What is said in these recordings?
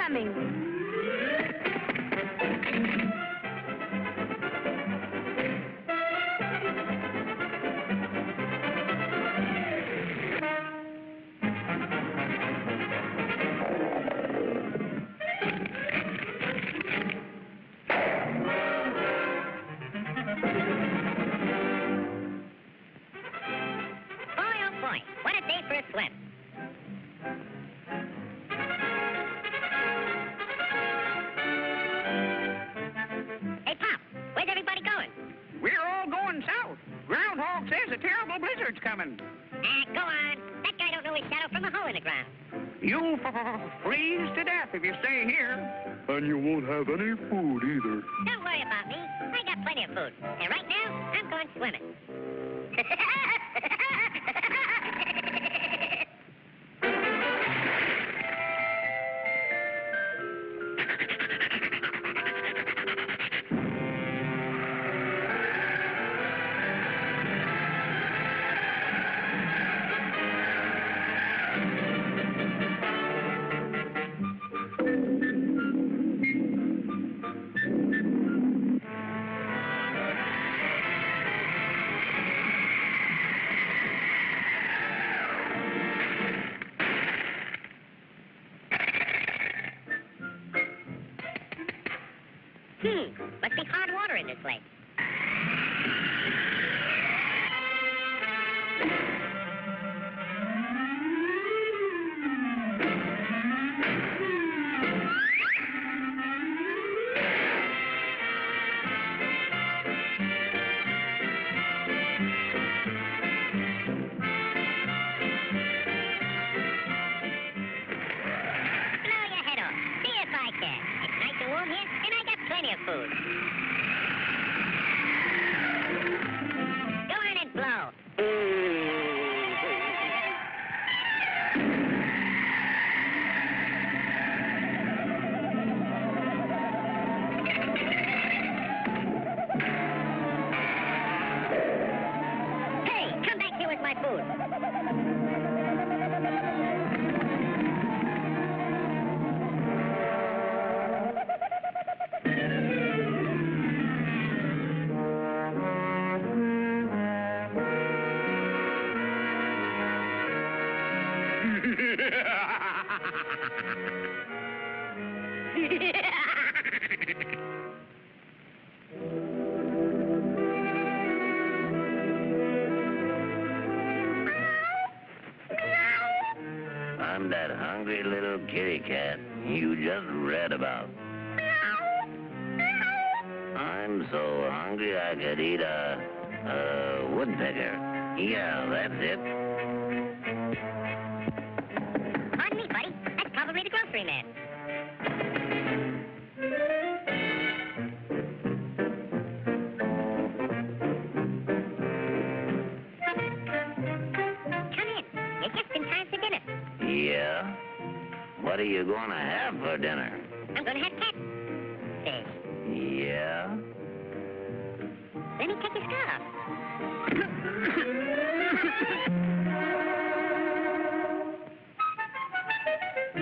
coming. What a day for a swim. Hey, Pop, where's everybody going? We're all going south. Groundhog says a terrible blizzard's coming. Go on. That guy don't know his shadow from a hole in the ground. You'll freeze to death if you stay here. And you won't have any food either. Don't worry about me. I got plenty of food. And right now, I'm going swimming. Must be hard water in this lake. Blow your head off. See if I can. It's nice and warm here, and I got plenty of food. Go on and blow. Hey, come back here with my food. I'm that hungry little kitty cat you just read about. I'm so hungry I could eat a woodpecker. Yeah, that's it. Pardon me, buddy. That's probably the grocery man. Come in. You're just in time for dinner. Yeah? What are you going to have for dinner? I'm going to have catfish. Yeah? Let me take your skirt off.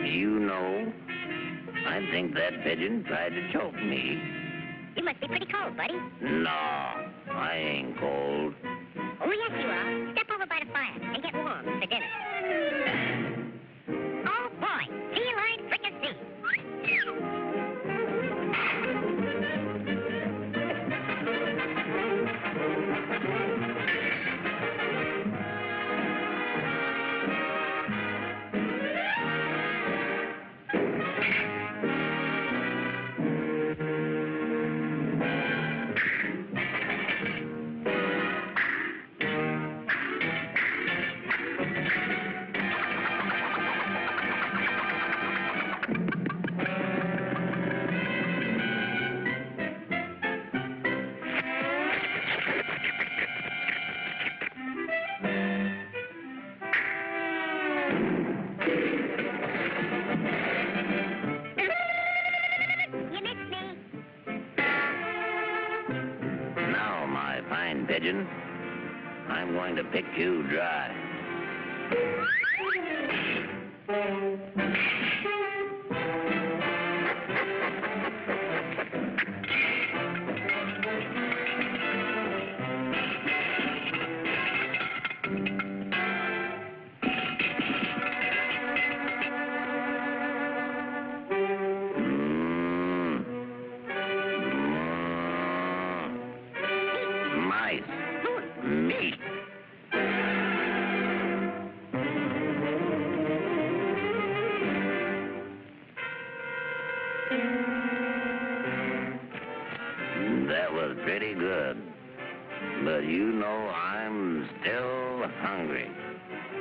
You know, I think that pigeon tried to choke me. You must be pretty cold, buddy. No, I ain't cold. Oh, yes, you are. Step over by the fire and get warm for dinner. Oh, boy. Feline fricassee. Pigeon, I'm going to pick you dry.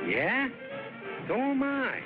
Yeah? So am I.